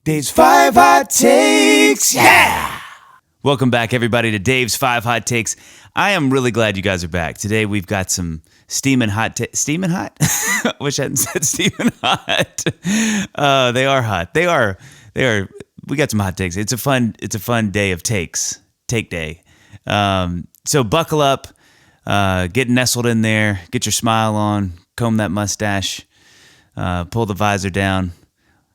Dave's 5 Hot Takes, yeah! Welcome back, everybody, to Dave's 5 Hot Takes. I am really glad you guys are back. Today, we've got some steaming hot steaming hot? I wish I hadn't said steaming hot. They are hot. They are. We got some hot takes. It's a fun day of takes. Take day. So buckle up, get nestled in there, get your smile on, comb that mustache, pull the visor down,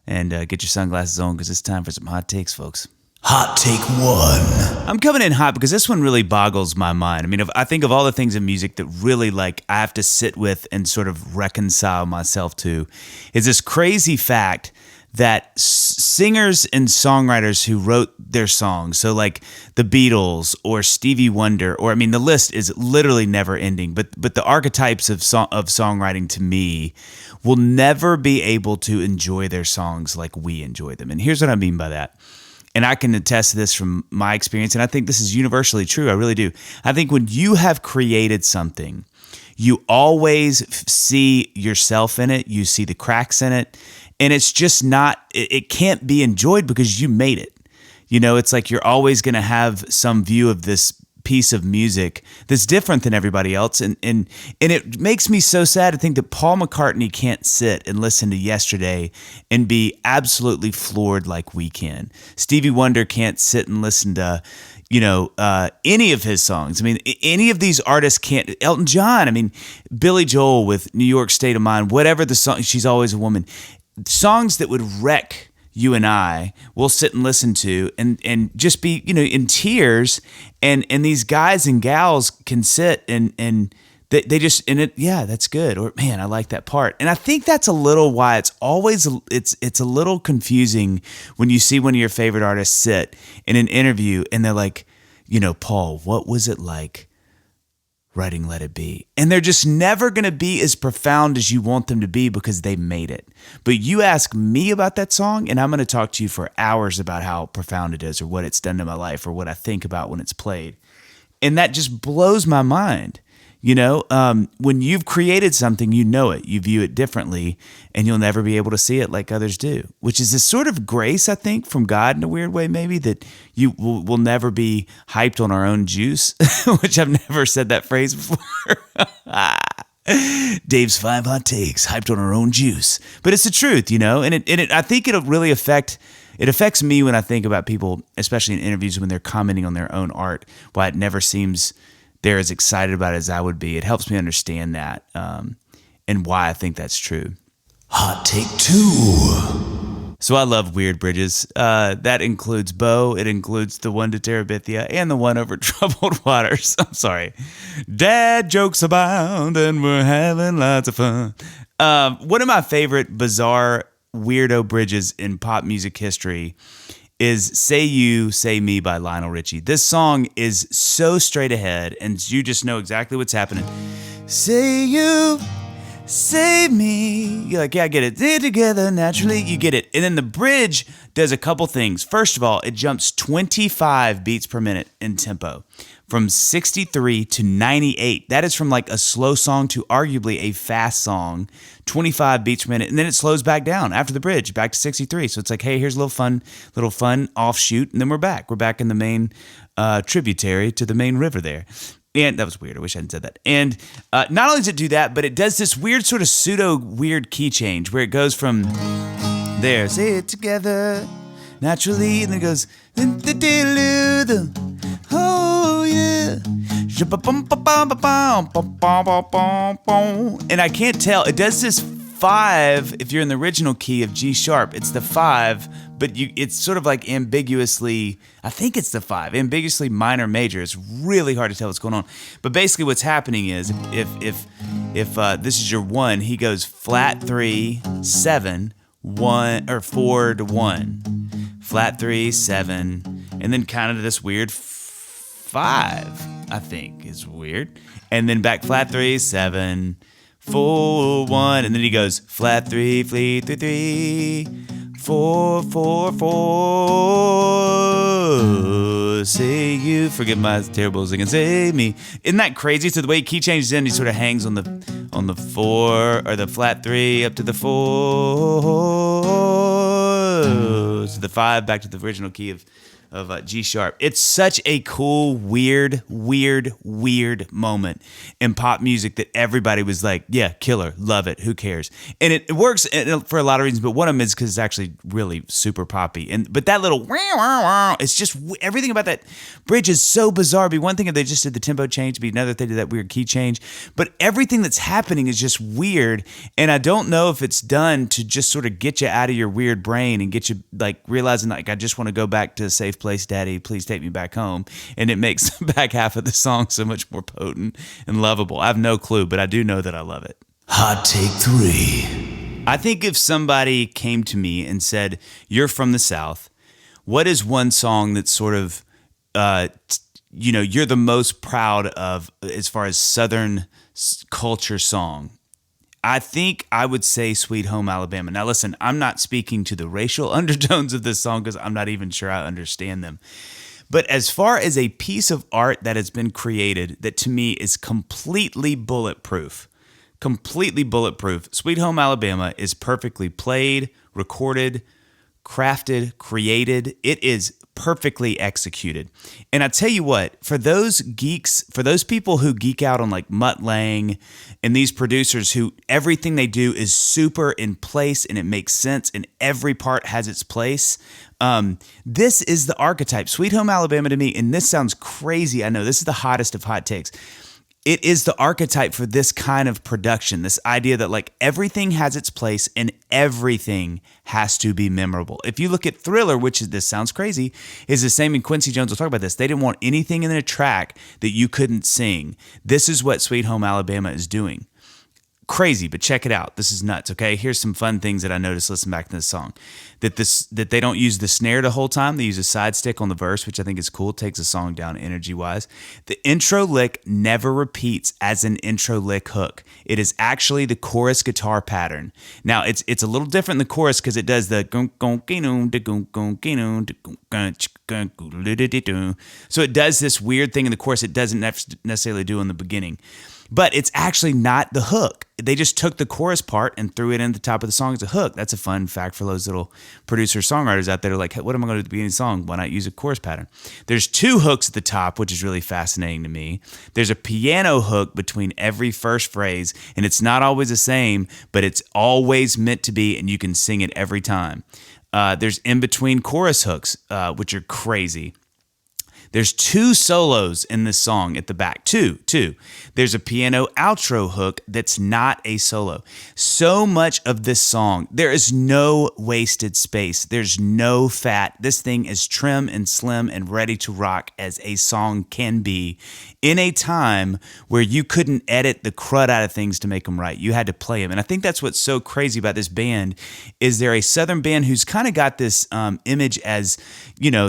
and get your sunglasses on because it's time for some hot takes, folks. Hot take 1. I'm coming in hot because this one really boggles my mind. I mean, I think of all the things in music that really I have to sit with and sort of reconcile myself to is this crazy fact that singers and songwriters who wrote their songs, so like the Beatles or Stevie Wonder, or the list is literally never ending, but the archetypes of songwriting to me will never be able to enjoy their songs like we enjoy them. And here's what I mean by that. And I can attest to this from my experience, and I think this is universally true. I really do. I think when you have created something, you always see yourself in it. You see the cracks in it. And it's just it can't be enjoyed because you made it. You know, it's like you're always going to have some view of this piece of music that's different than everybody else. And it makes me so sad to think that Paul McCartney can't sit and listen to Yesterday and be absolutely floored like we can. Stevie Wonder can't sit and listen to, any of his songs. I mean, any of these artists can't. Elton John, Billy Joel with New York State of Mind, whatever the song, She's Always a Woman. Songs that would wreck you and I will sit and listen to and just be, in tears. And these guys and gals can sit and they just, that's good. Or, man, I like that part. And I think that's a little why it's always, it's a little confusing when you see one of your favorite artists sit in an interview and they're like, Paul, what was it like writing Let It Be? And they're just never going to be as profound as you want them to be because they made it. But you ask me about that song and I'm going to talk to you for hours about how profound it is or what it's done to my life or what I think about when it's played. And that just blows my mind. When you've created something, you know it, you view it differently, and you'll never be able to see it like others do, which is this sort of grace, I think, from God in a weird way, maybe, that you will never be hyped on our own juice, which I've never said that phrase before. Dave's 5 Hot Takes, hyped on our own juice. But it's the truth, and I think it'll really affects me when I think about people, especially in interviews when they're commenting on their own art, why it never seems they're as excited about it as I would be. It helps me understand that and why I think that's true. Hot take 2. So I love weird bridges. That includes Bo. It includes the one to Terabithia and the one over Troubled Waters. I'm sorry. Dad jokes abound and we're having lots of fun. One of my favorite bizarre weirdo bridges in pop music history is Say You, Say Me by Lionel Richie. This song is so straight ahead, and you just know exactly what's happening. Say you, say me. You're like, yeah, I get it. They're together naturally. You get it. And then the bridge does a couple things. First of all, it jumps 25 beats per minute in tempo. From 63 to 98. That is from like a slow song to arguably a fast song, 25 beats per minute. And then it slows back down after the bridge, back to 63. So it's like, hey, here's a little fun offshoot. And then we're back. We're back in the main tributary to the main river there. And that was weird. I wish I hadn't said that. And not only does it do that, but it does this weird sort of pseudo weird key change where it goes from there, say it together, naturally, and then it goes, oh yeah, and I can't tell. It does this 5 if you're in the original key of G sharp. It's the 5, but it's sort of like ambiguously, I think it's the 5, ambiguously minor major. It's really hard to tell what's going on. But basically what's happening is if this is your 1, he goes flat 3, 7, 1 or 4 to 1. Flat 3, 7, and then kind of this weird 5, I think is weird. And then back flat 3, 7, 4, 1, and then he goes flat 3, 3, 3, 3, 4, 4, 4. Say you, forget my terrible singing, say me. Isn't that crazy? So the way key changes in, he sort of hangs on the 4 or the flat 3 up to the 4. goes to the 5, back to the original key of G sharp. It's such a cool, weird moment in pop music that everybody was like, yeah, killer, love it, who cares? And it works for a lot of reasons, but one of them is because it's actually really super poppy. But that little it's just everything about that bridge is so bizarre. It'd be one thing if they just did the tempo change, it'd be another if they did that weird key change. But everything that's happening is just weird, and I don't know if it's done to just sort of get you out of your weird brain and get you like realizing like I just want to go back to a safe place, Daddy, please take me back home. And it makes the back half of the song so much more potent and lovable. I have no clue, but I do know that I love it. Hot take 3. I think if somebody came to me and said, you're from the South, what is one song that's sort of, you're the most proud of as far as Southern culture song? I think I would say Sweet Home Alabama. Now listen, I'm not speaking to the racial undertones of this song because I'm not even sure I understand them. But as far as a piece of art that has been created that to me is completely bulletproof, Sweet Home Alabama is perfectly played, recorded, crafted, created. It is perfectly executed. And I tell you what, for those geeks, for those people who geek out on like Mutt Lange and these producers who everything they do is super in place and it makes sense and every part has its place, this is the archetype. Sweet Home Alabama to me, and this sounds crazy, I know, this is the hottest of hot takes. It is the archetype for this kind of production, this idea that like everything has its place and everything has to be memorable. If you look at Thriller, which is, this sounds crazy, is the same, and Quincy Jones will talk about this. They didn't want anything in the track that you couldn't sing. This is what Sweet Home Alabama is doing. Crazy, but check it out. This is nuts, okay? Here's some fun things that I noticed listening back to this song. That they don't use the snare the whole time. They use a side stick on the verse, which I think is cool. It takes a song down energy-wise. The intro lick never repeats as an intro lick hook. It is actually the chorus guitar pattern. Now, it's a little different in the chorus because it does the so it does this weird thing in the chorus it doesn't necessarily do in the beginning. But it's actually not the hook. They just took the chorus part and threw it in the top of the song as a hook. That's a fun fact for those little producer-songwriters out there who are like, hey, what am I going to do at the beginning of the song? Why not use a chorus pattern? There's 2 hooks at the top, which is really fascinating to me. There's a piano hook between every first phrase, and it's not always the same, but it's always meant to be, and you can sing it every time. There's in-between chorus hooks, which are crazy. There's 2 solos in this song at the back. Two. There's a piano outro hook that's not a solo. So much of this song, there is no wasted space. There's no fat. This thing is trim and slim and ready to rock as a song can be in a time where you couldn't edit the crud out of things to make them right. You had to play them. And I think that's what's so crazy about this band is they're a Southern band who's kind of got this image as,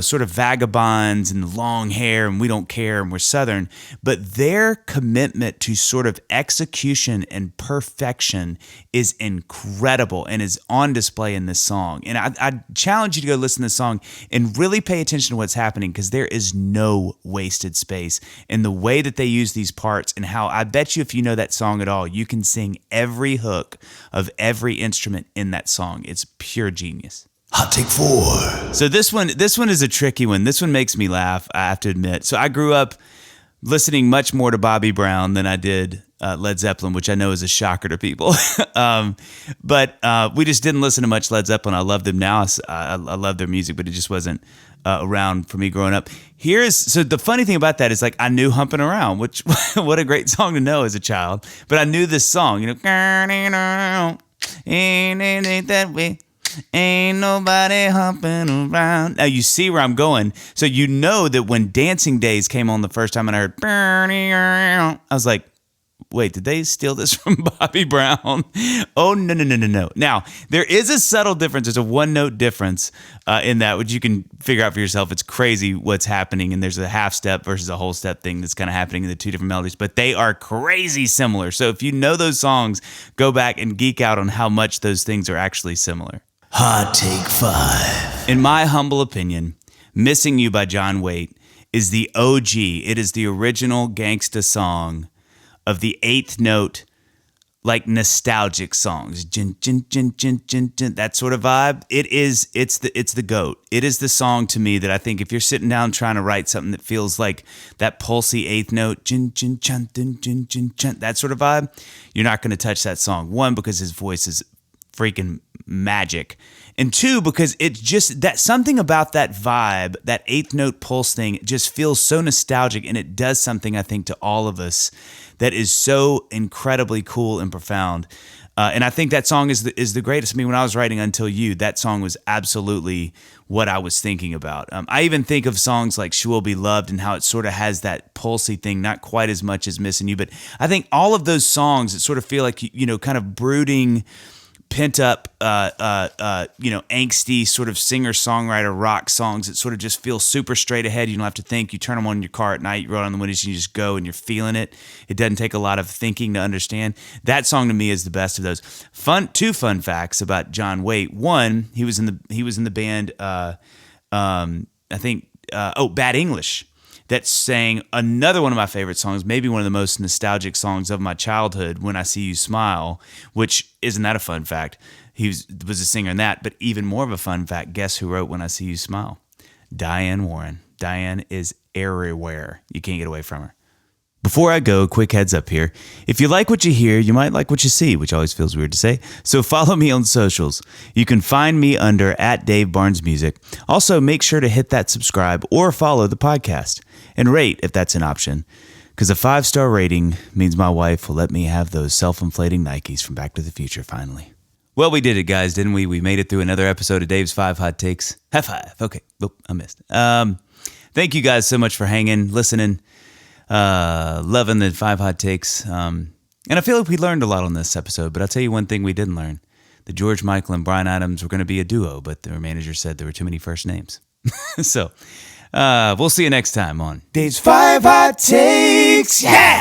sort of vagabonds and long hair and we don't care and we're Southern, but their commitment to sort of execution and perfection is incredible and is on display in this song. And I challenge you to go listen to this song and really pay attention to what's happening because there is no wasted space in the way that they use these parts and how I bet you if you know that song at all, you can sing every hook of every instrument in that song. It's pure genius. Hot take 4. So this one is a tricky one. This one makes me laugh, I have to admit. So I grew up listening much more to Bobby Brown than I did Led Zeppelin, which I know is a shocker to people. But we just didn't listen to much Led Zeppelin. I love them now. I love their music, but it just wasn't around for me growing up. So the funny thing about that is like I knew Humping Around, which what a great song to know as a child. But I knew this song, ain't that way. Ain't nobody humping around. Now you see where I'm going. So you know that when Dancing Days came on the first time and I heard, I was like, wait, did they steal this from Bobby Brown? Oh, no. Now, there is a subtle difference. There's a one-note difference in that, which you can figure out for yourself. It's crazy what's happening, and there's a half step versus a whole step thing that's kind of happening in the 2 different melodies, but they are crazy similar. So if you know those songs, go back and geek out on how much those things are actually similar. Hot take 5. In my humble opinion, Missing You by John Waite is the OG. It is the original gangsta song of the 8th note like nostalgic songs, that sort of vibe. It's the GOAT. It is the song to me that I think if you're sitting down trying to write something that feels like that pulsy eighth note, that sort of vibe, you're not going to touch that song. One, because his voice is freaking magic. And two, because it's just that something about that vibe, that eighth note pulse thing, just feels so nostalgic, and it does something, I think, to all of us that is so incredibly cool and profound. And I think that song is the greatest. I mean, when I was writing Until You, that song was absolutely what I was thinking about. I even think of songs like She Will Be Loved and how it sort of has that pulsy thing, not quite as much as Missing You. But I think all of those songs that sort of feel like, kind of brooding, pent up, angsty sort of singer-songwriter rock songs that sort of just feel super straight ahead. You don't have to think. You turn them on in your car at night, you roll on the windows, and you just go and you're feeling it. It doesn't take a lot of thinking to understand. That song to me is the best of those. Two fun facts about John Waite. One, he was in the band, Bad English, that sang another one of my favorite songs, maybe one of the most nostalgic songs of my childhood, When I See You Smile, which, isn't that a fun fact? He was a singer in that, but even more of a fun fact, guess who wrote When I See You Smile? Diane Warren. Diane is everywhere. You can't get away from her. Before I go, quick heads up here. If you like what you hear, you might like what you see, which always feels weird to say. So follow me on socials. You can find me under @DaveBarnesMusic. Also, make sure to hit that subscribe or follow the podcast. And rate if that's an option. Because a 5-star rating means my wife will let me have those self-inflating Nikes from Back to the Future finally. Well, we did it, guys, didn't we? We made it through another episode of Dave's 5 Hot Takes. High five. Okay. Oh, I missed. Thank you guys so much for hanging, listening. Loving the 5 Hot Takes. And I feel like we learned a lot on this episode, but I'll tell you one thing we didn't learn. That George Michael and Bryan Adams were going to be a duo, but their manager said there were too many first names. So, we'll see you next time on Dave's 5 Hot Takes. Yeah!